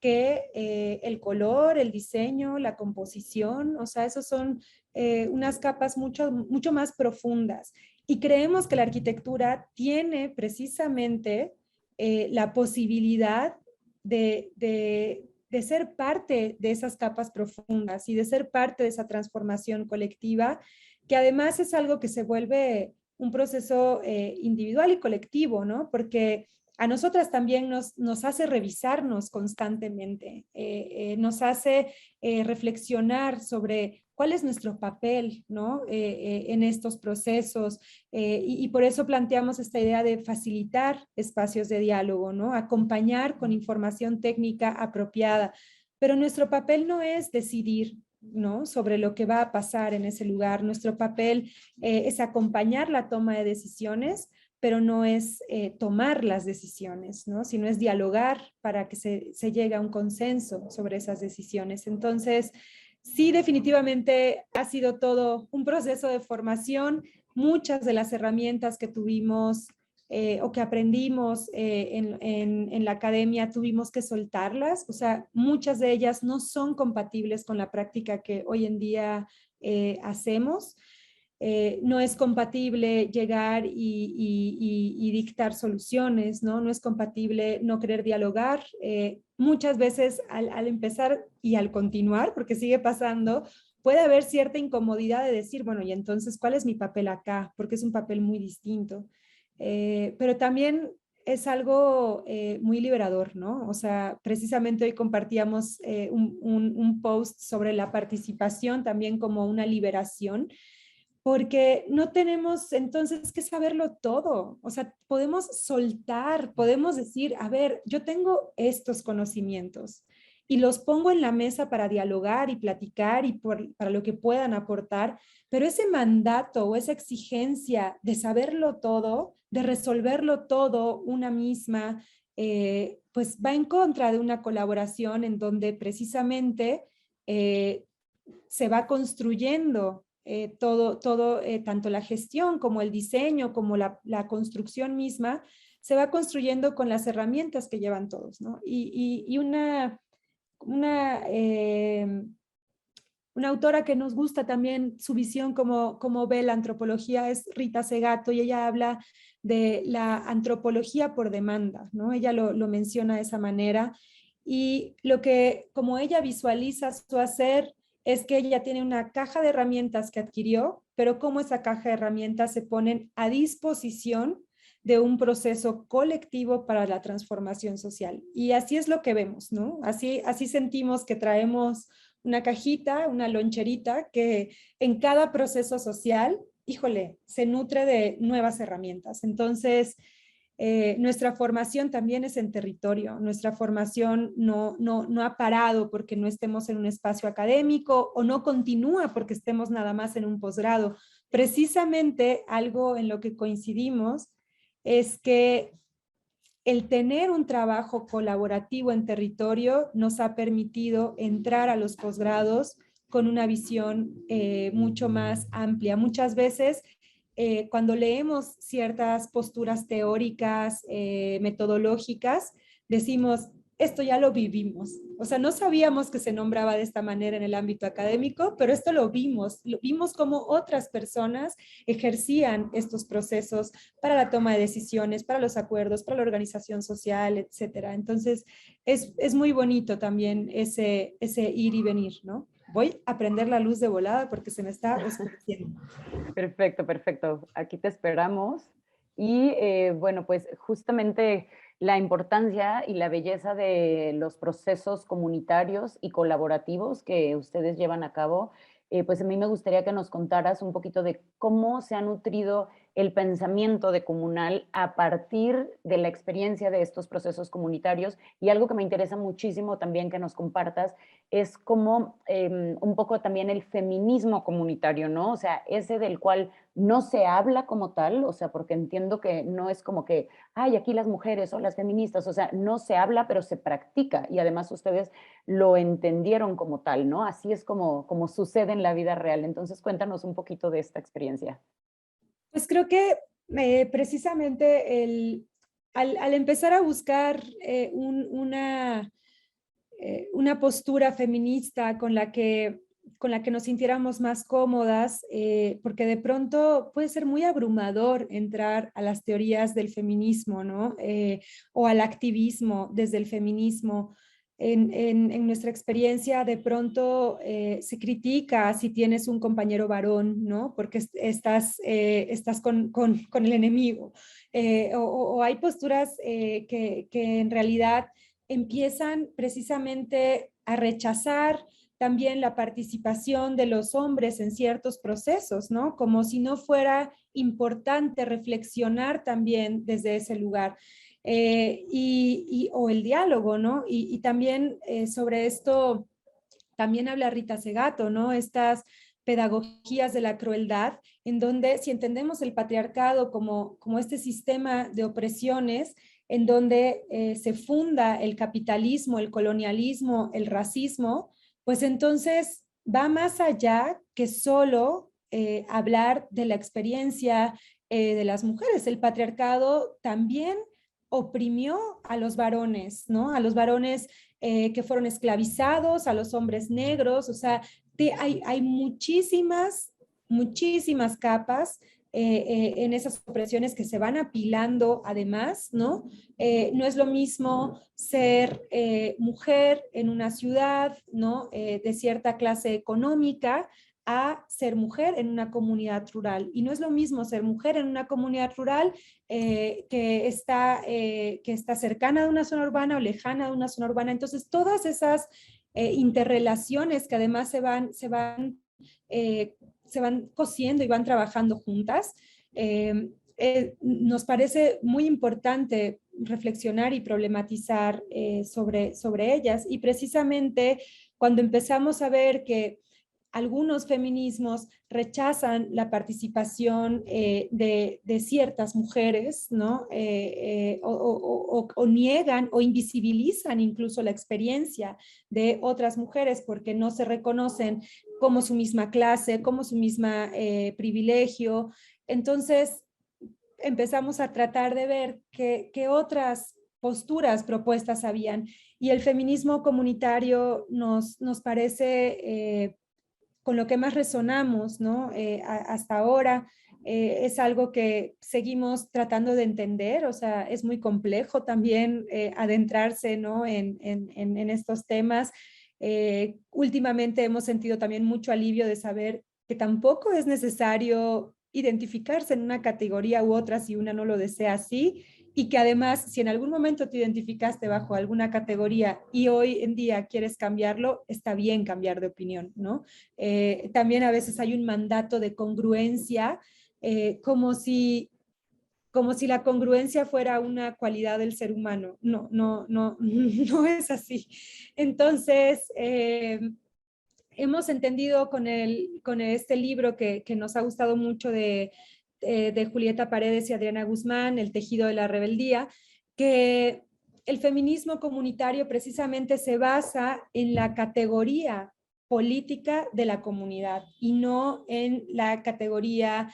que el color, el diseño, la composición, o sea, esos son unas capas mucho más profundas. Y creemos que la arquitectura tiene precisamente la posibilidad de ser parte de esas capas profundas y de ser parte de esa transformación colectiva, que además es algo que se vuelve un proceso individual y colectivo, ¿no? Porque a nosotras también nos hace revisarnos constantemente, nos hace reflexionar sobre cuál es nuestro papel, ¿no? En estos procesos, y por eso planteamos esta idea de facilitar espacios de diálogo, ¿no? Acompañar con información técnica apropiada, pero nuestro papel no es decidir, ¿no? Sobre lo que va a pasar en ese lugar. Nuestro papel es acompañar la toma de decisiones, pero no es tomar las decisiones, ¿no? Sino es dialogar para que se llegue a un consenso sobre esas decisiones. Entonces, sí, definitivamente ha sido todo un proceso de formación. Muchas de las herramientas que tuvimos o que aprendimos en la academia tuvimos que soltarlas, o sea, muchas de ellas no son compatibles con la práctica que hoy en día hacemos. No es compatible llegar y dictar soluciones, ¿no? No es compatible no querer dialogar. Muchas veces al empezar y al continuar, porque sigue pasando, puede haber cierta incomodidad de decir, bueno, y entonces, ¿cuál es mi papel acá? Porque es un papel muy distinto. Pero también es algo muy liberador, ¿no? O sea, precisamente hoy compartíamos un post sobre la participación también como una liberación, porque no tenemos entonces que saberlo todo. O sea, podemos soltar, podemos decir, a ver, yo tengo estos conocimientos y los pongo en la mesa para dialogar y platicar y para lo que puedan aportar, pero ese mandato o esa exigencia de saberlo todo, de resolverlo todo una misma, pues va en contra de una colaboración en donde precisamente se va construyendo tanto la gestión como el diseño, como la construcción misma, se va construyendo con las herramientas que llevan todos, ¿no? Y una, eh, una autora que nos gusta también su visión como ve la antropología es Rita Segato, y ella habla de la antropología por demanda, ¿no? Ella lo menciona de esa manera, y lo que como ella visualiza su hacer es que ella tiene una caja de herramientas que adquirió, pero cómo esa caja de herramientas se ponen a disposición de un proceso colectivo para la transformación social. Y así es lo que vemos, ¿no? Así sentimos que traemos una cajita, una loncherita que en cada proceso social, híjole, se nutre de nuevas herramientas. Entonces, nuestra formación también es en territorio, nuestra formación no ha parado porque no estemos en un espacio académico o no continúa porque estemos nada más en un posgrado. Precisamente algo en lo que coincidimos es que el tener un trabajo colaborativo en territorio nos ha permitido entrar a los posgrados con una visión mucho más amplia. Muchas veces cuando leemos ciertas posturas teóricas, metodológicas, decimos, esto ya lo vivimos. O sea, no sabíamos que se nombraba de esta manera en el ámbito académico, pero esto lo vimos como otras personas ejercían estos procesos para la toma de decisiones, para los acuerdos, para la organización social, etcétera. Entonces, es muy bonito también ese ir y venir, ¿no? Voy a prender la luz de volada porque se me está oscureciendo. Perfecto, perfecto. Aquí te esperamos. Y bueno, pues justamente la importancia y la belleza de los procesos comunitarios y colaborativos que ustedes llevan a cabo, pues a mí me gustaría que nos contaras un poquito de cómo se ha nutrido el pensamiento de comunal a partir de la experiencia de estos procesos comunitarios. Y algo que me interesa muchísimo también que nos compartas es cómo un poco también el feminismo comunitario, ¿no? O sea, ese del cual no se habla como tal, o sea, porque entiendo que no es como que, ay, aquí las mujeres o las feministas, o sea, no se habla, pero se practica y además ustedes lo entendieron como tal, ¿no? Así es como sucede en la vida real. Entonces, cuéntanos un poquito de esta experiencia. Pues creo que precisamente al empezar a buscar una postura feminista con la que nos sintiéramos más cómodas, porque de pronto puede ser muy abrumador entrar a las teorías del feminismo, ¿no? O al activismo desde el feminismo. En nuestra experiencia, de pronto se critica si tienes un compañero varón, ¿no? Porque estás con el enemigo. O hay posturas que en realidad empiezan precisamente a rechazar también la participación de los hombres en ciertos procesos, ¿no? Como si no fuera importante reflexionar también desde ese lugar. O el diálogo, ¿no? Y también sobre esto, también habla Rita Segato, ¿no? Estas pedagogías de la crueldad en donde si entendemos el patriarcado como este sistema de opresiones, en donde se funda el capitalismo, el colonialismo, el racismo, pues entonces va más allá que solo hablar de la experiencia de las mujeres. El patriarcado también oprimió a los varones, ¿no? A los varones que fueron esclavizados, a los hombres negros, o sea, hay muchísimas capas en esas opresiones que se van apilando además, ¿no? No es lo mismo ser mujer en una ciudad, ¿no? De cierta clase económica, a ser mujer en una comunidad rural. Y no es lo mismo ser mujer en una comunidad rural que está cercana de una zona urbana o lejana de una zona urbana. Entonces, todas esas interrelaciones que además se van cosiendo y van trabajando juntas, nos parece muy importante reflexionar y problematizar sobre ellas. Y precisamente cuando empezamos a ver que algunos feminismos rechazan la participación de ciertas mujeres, ¿no? O niegan o invisibilizan incluso la experiencia de otras mujeres porque no se reconocen como su misma clase, como su misma privilegio. Entonces empezamos a tratar de ver qué otras posturas propuestas habían, y el feminismo comunitario nos parece con lo que más resonamos, ¿no? Hasta ahora es algo que seguimos tratando de entender, o sea, es muy complejo también adentrarse, ¿no? en estos temas. Últimamente hemos sentido también mucho alivio de saber que tampoco es necesario identificarse en una categoría u otra si una no lo desea así, y que además, si en algún momento te identificaste bajo alguna categoría y hoy en día quieres cambiarlo, está bien cambiar de opinión, ¿no? También a veces hay un mandato de congruencia, como si la congruencia fuera una cualidad del ser humano. No es así. Entonces, hemos entendido con este libro que nos ha gustado mucho de Julieta Paredes y Adriana Guzmán, El tejido de la rebeldía, que el feminismo comunitario precisamente se basa en la categoría política de la comunidad y no en la categoría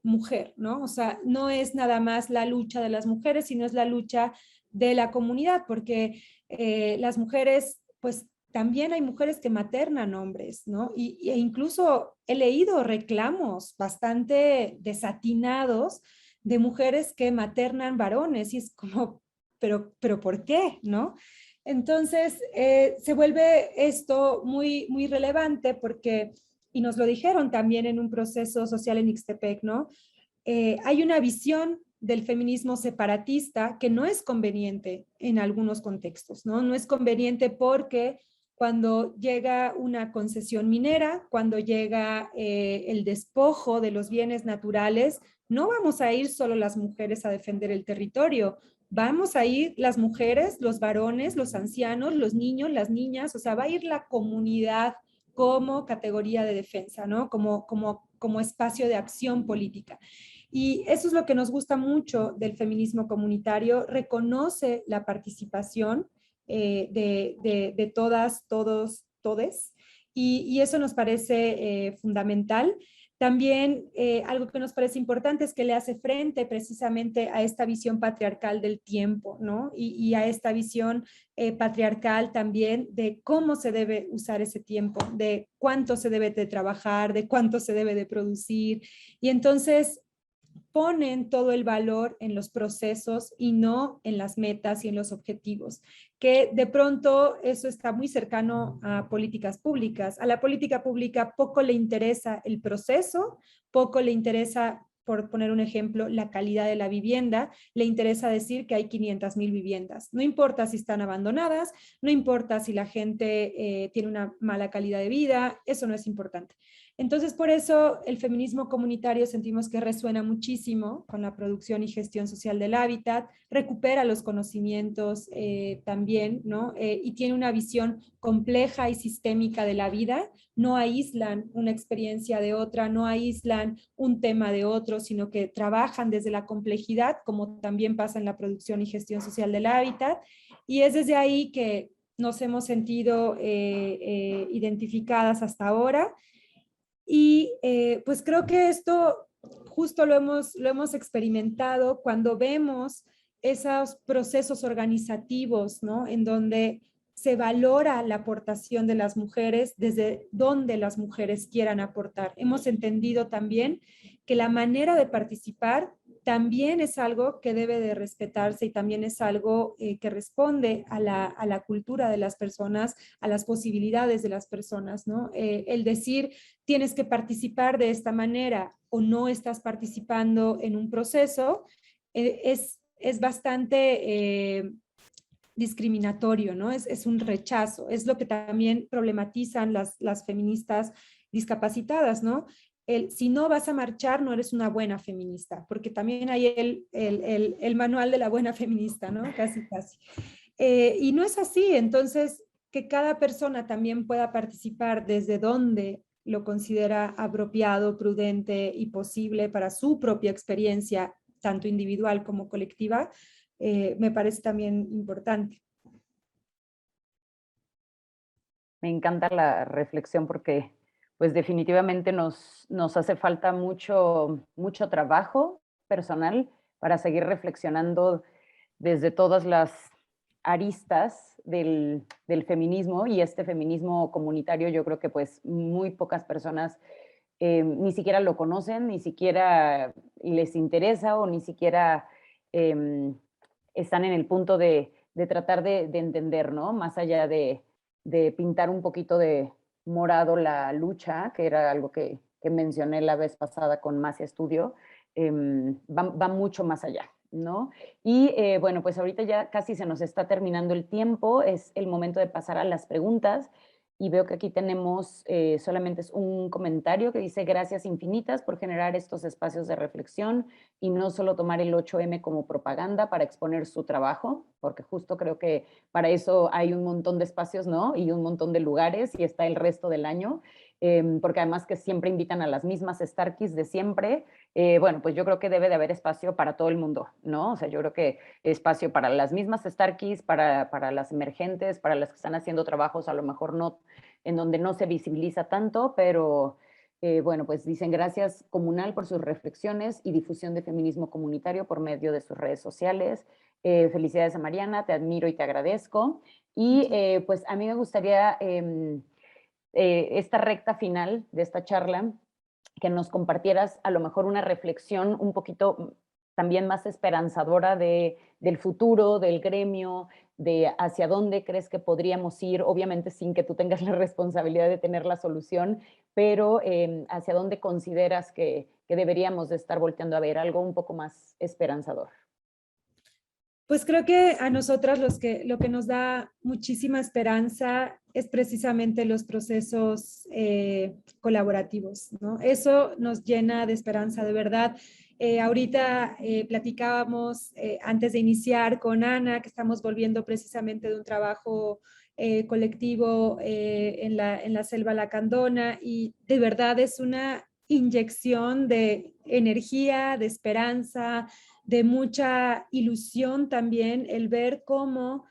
mujer, ¿no? O sea, no es nada más la lucha de las mujeres, sino es la lucha de la comunidad, porque las mujeres, pues también hay mujeres que maternan hombres, ¿no? E incluso he leído reclamos bastante desatinados de mujeres que maternan varones y es como, pero ¿por qué? ¿No? Entonces, se vuelve esto muy relevante porque, y nos lo dijeron también en un proceso social en Ixtepec, ¿no? Hay una visión del feminismo separatista que no es conveniente en algunos contextos, ¿no? No es conveniente porque cuando llega una concesión minera, cuando llega el despojo de los bienes naturales, no vamos a ir solo las mujeres a defender el territorio, vamos a ir las mujeres, los varones, los ancianos, los niños, las niñas, o sea, va a ir la comunidad como categoría de defensa, ¿no? Como espacio de acción política. Y eso es lo que nos gusta mucho del feminismo comunitario, reconoce la participación de todas, todos, todes, y eso nos parece fundamental. También algo que nos parece importante es que le hace frente precisamente a esta visión patriarcal del tiempo, ¿no? Y a esta visión patriarcal también de cómo se debe usar ese tiempo, de cuánto se debe de trabajar, de cuánto se debe de producir. Y entonces ponen todo el valor en los procesos y no en las metas y en los objetivos, que de pronto eso está muy cercano a políticas públicas. A la política pública poco le interesa el proceso, poco le interesa, por poner un ejemplo, la calidad de la vivienda, le interesa decir que hay 500,000 viviendas. No importa si están abandonadas, no importa si la gente tiene una mala calidad de vida, eso no es importante. Entonces, por eso el feminismo comunitario sentimos que resuena muchísimo con la producción y gestión social del hábitat, recupera los conocimientos también, ¿no? Y tiene una visión compleja y sistémica de la vida, no aíslan una experiencia de otra, no aíslan un tema de otro, sino que trabajan desde la complejidad, como también pasa en la producción y gestión social del hábitat, y es desde ahí que nos hemos sentido identificadas hasta ahora. Y pues creo que esto justo lo hemos experimentado cuando vemos esos procesos organizativos, ¿no? En donde se valora la aportación de las mujeres desde donde las mujeres quieran aportar. Hemos entendido también que la manera de participar también es algo que debe de respetarse y también es algo que responde a la cultura de las personas, a las posibilidades de las personas, ¿no? El decir, tienes que participar de esta manera o no estás participando en un proceso, es bastante discriminatorio, ¿no? Es un rechazo, es lo que también problematizan las feministas discapacitadas, ¿no? Si no vas a marchar, no eres una buena feminista, porque también hay el manual de la buena feminista, ¿no? Casi, casi. Y no es así, entonces, que cada persona también pueda participar desde donde lo considera apropiado, prudente y posible para su propia experiencia, tanto individual como colectiva, me parece también importante. Me encanta la reflexión porque pues definitivamente nos hace falta mucho trabajo personal para seguir reflexionando desde todas las aristas del feminismo, y este feminismo comunitario yo creo que pues muy pocas personas ni siquiera lo conocen, ni siquiera les interesa o ni siquiera están en el punto de tratar de entender, ¿no? Más allá de pintar un poquito de morado la lucha, que era algo que mencioné la vez pasada con Masia Estudio, va mucho más allá, ¿no? Y bueno, pues ahorita ya casi se nos está terminando el tiempo, es el momento de pasar a las preguntas. Y veo que aquí tenemos solamente un comentario que dice: gracias infinitas por generar estos espacios de reflexión y no solo tomar el 8M como propaganda para exponer su trabajo, porque justo creo que para eso hay un montón de espacios, ¿no? Y un montón de lugares, y está el resto del año, porque además que siempre invitan a las mismas Starkies de siempre. Bueno, pues yo creo que debe de haber espacio para todo el mundo, ¿no? O sea, yo creo que espacio para las mismas Starkies, para las emergentes, para las que están haciendo trabajos a lo mejor no, en donde no se visibiliza tanto, pero bueno, pues dicen: gracias Comunal por sus reflexiones y difusión de feminismo comunitario por medio de sus redes sociales. Felicidades a Mariana, te admiro y te agradezco. Y pues a mí me gustaría esta recta final de esta charla, que nos compartieras a lo mejor una reflexión un poquito también más esperanzadora del futuro, del gremio, de hacia dónde crees que podríamos ir, obviamente sin que tú tengas la responsabilidad de tener la solución, pero hacia dónde consideras que deberíamos de estar volteando a ver algo un poco más esperanzador. Pues creo que a nosotras lo que nos da muchísima esperanza es precisamente los procesos colaborativos, ¿no? Eso nos llena de esperanza, de verdad. Ahorita platicábamos antes de iniciar con Ana, que estamos volviendo precisamente de un trabajo colectivo en la selva lacandona, y de verdad es una inyección de energía, de esperanza, de mucha ilusión también, el ver cómo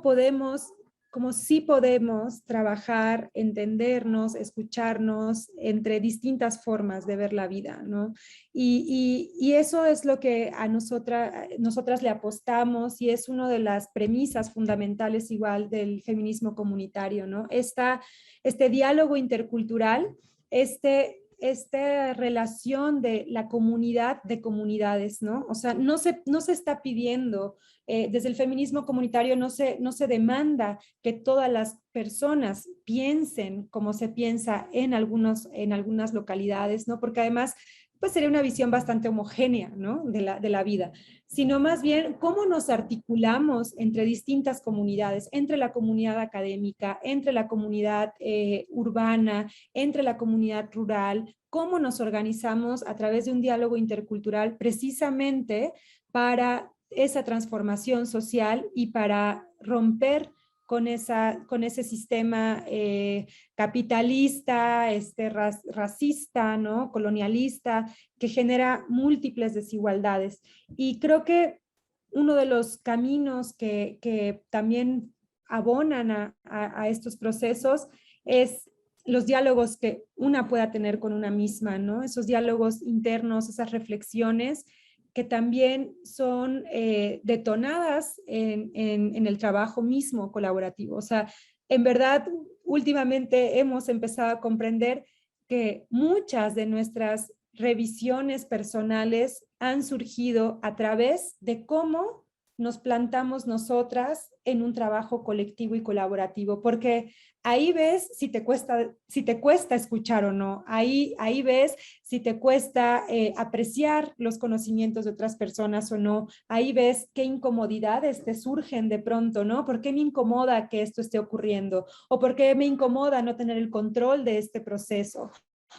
podemos, cómo sí podemos trabajar, entendernos, escucharnos entre distintas formas de ver la vida, ¿no? Y eso es lo que a nosotras le apostamos, y es una de las premisas fundamentales igual del feminismo comunitario, ¿no? Este diálogo intercultural, esta relación de la comunidad de comunidades, ¿no? O sea, no se está pidiendo, desde el feminismo comunitario no se demanda que todas las personas piensen como se piensa en algunas localidades, ¿no? Porque además pues sería una visión bastante homogénea, ¿no? de la vida, sino más bien cómo nos articulamos entre distintas comunidades, entre la comunidad académica, entre la comunidad urbana, entre la comunidad rural, cómo nos organizamos a través de un diálogo intercultural precisamente para esa transformación social y para romper con ese sistema capitalista, racista, ¿no? Colonialista, que genera múltiples desigualdades. Y creo que uno de los caminos que también abonan a estos procesos es los diálogos que una pueda tener con una misma, ¿no? Esos diálogos internos, esas reflexiones que también son detonadas en el trabajo mismo colaborativo. O sea, en verdad, últimamente hemos empezado a comprender que muchas de nuestras revisiones personales han surgido a través de cómo nos plantamos nosotras en un trabajo colectivo y colaborativo, porque ahí ves si te cuesta escuchar o no, ahí ves si te cuesta apreciar los conocimientos de otras personas o no, ahí ves qué incomodidades te surgen de pronto, ¿no? ¿Por qué me incomoda que esto esté ocurriendo? ¿O por qué me incomoda no tener el control de este proceso?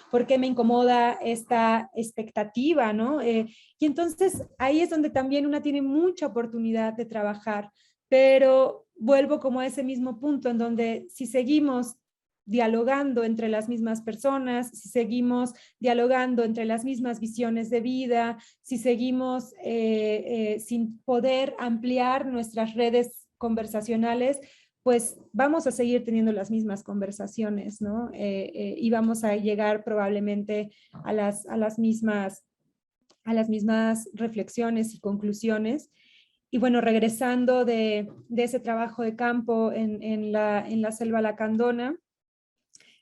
¿Por qué me incomoda esta expectativa, ¿no? Y entonces ahí es donde también una tiene mucha oportunidad de trabajar, pero vuelvo como a ese mismo punto en donde si seguimos dialogando entre las mismas personas, si seguimos dialogando entre las mismas visiones de vida, si seguimos sin poder ampliar nuestras redes conversacionales, pues vamos a seguir teniendo las mismas conversaciones, ¿no? Y vamos a llegar probablemente a las mismas reflexiones y conclusiones. Y bueno, regresando de ese trabajo de campo en la selva lacandona,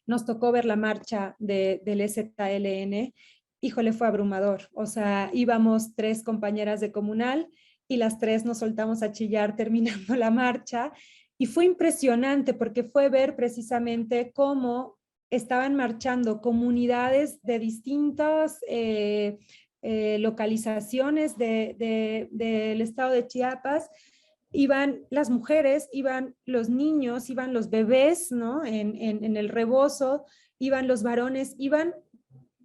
nos tocó ver la marcha del EZLN. Híjole, fue abrumador. O sea, íbamos 3 compañeras de comunal y las 3 nos soltamos a chillar terminando la marcha. Y fue impresionante porque fue ver precisamente cómo estaban marchando comunidades de distintas localizaciones del estado de Chiapas. Iban las mujeres, iban los niños, iban los bebés, ¿no? En el rebozo, iban los varones, iban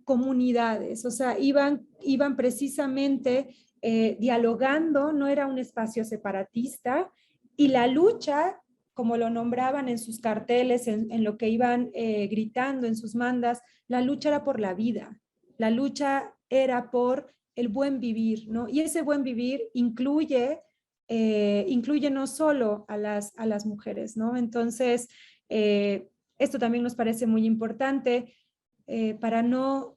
comunidades, o sea, iban precisamente dialogando, no era un espacio separatista, y la lucha, como lo nombraban en sus carteles, en lo que iban gritando en sus mandas, la lucha era por la vida, la lucha era por el buen vivir, ¿no? Y ese buen vivir incluye no solo a las mujeres, ¿no? Entonces, esto también nos parece muy importante para no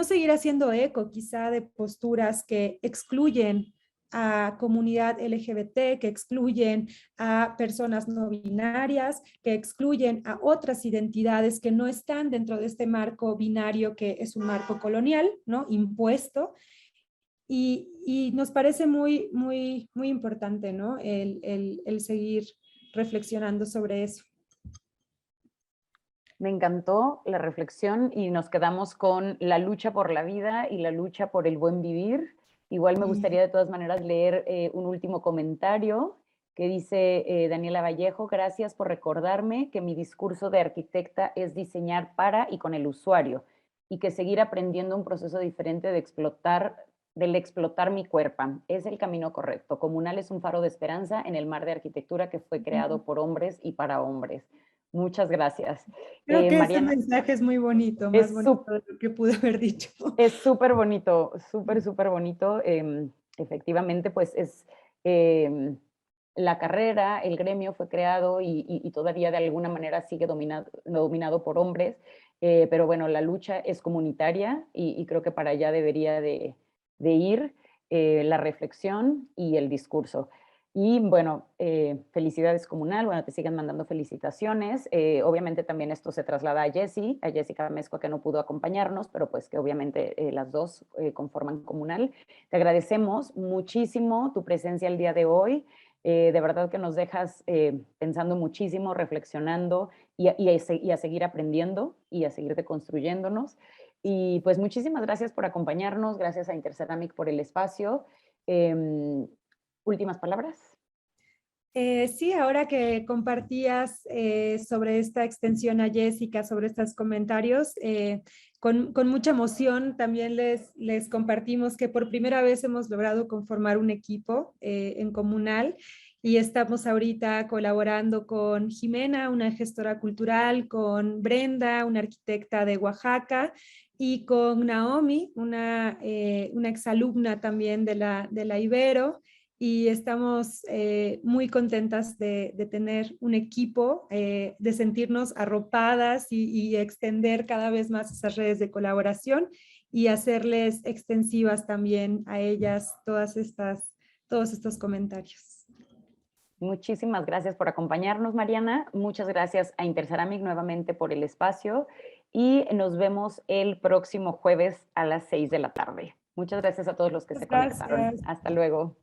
seguir haciendo eco quizá de posturas que excluyen a comunidad LGBT, que excluyen a personas no binarias, que excluyen a otras identidades que no están dentro de este marco binario que es un marco colonial, ¿no? Impuesto. Y nos parece muy, muy, muy importante, ¿no? El seguir reflexionando sobre eso. Me encantó la reflexión y nos quedamos con la lucha por la vida y la lucha por el buen vivir. Igual me gustaría de todas maneras leer un último comentario que dice Daniela Vallejo: gracias por recordarme que mi discurso de arquitecta es diseñar para y con el usuario, y que seguir aprendiendo un proceso diferente del explotar mi cuerpo. Es el camino correcto. Comunal es un faro de esperanza en el mar de arquitectura que fue creado por hombres y para hombres. Muchas gracias. Creo que ese Mariana, mensaje es muy bonito, más bonito de lo que pude haber dicho. es súper bonito, súper bonito. Efectivamente, pues es la carrera, el gremio fue creado y todavía de alguna manera sigue dominado por hombres, pero bueno, la lucha es comunitaria y creo que para allá debería de ir la reflexión y el discurso. Y bueno, felicidades comunal, bueno, te siguen mandando felicitaciones. Obviamente también esto se traslada a Jessica Mezcua, que no pudo acompañarnos, pero pues que obviamente las dos conforman comunal. Te agradecemos muchísimo tu presencia el día de hoy. De verdad que nos dejas pensando muchísimo, reflexionando y a seguir aprendiendo y a seguir deconstruyéndonos. Y pues muchísimas gracias por acompañarnos, gracias a Interceramic por el espacio. ¿Últimas palabras? Sí, ahora que compartías sobre esta extensión a Jessica, sobre estos comentarios, con mucha emoción también les compartimos que por primera vez hemos logrado conformar un equipo en comunal y estamos ahorita colaborando con Jimena, una gestora cultural, con Brenda, una arquitecta de Oaxaca, y con Naomi, una exalumna también de la Ibero, y estamos muy contentas de tener un equipo, de sentirnos arropadas y extender cada vez más esas redes de colaboración y hacerles extensivas también a ellas todos estos comentarios. Muchísimas gracias por acompañarnos, Mariana. Muchas gracias a Interceramic nuevamente por el espacio y nos vemos el próximo jueves a las 6 de la tarde. Muchas gracias a todos los que se conectaron. Gracias. Hasta luego.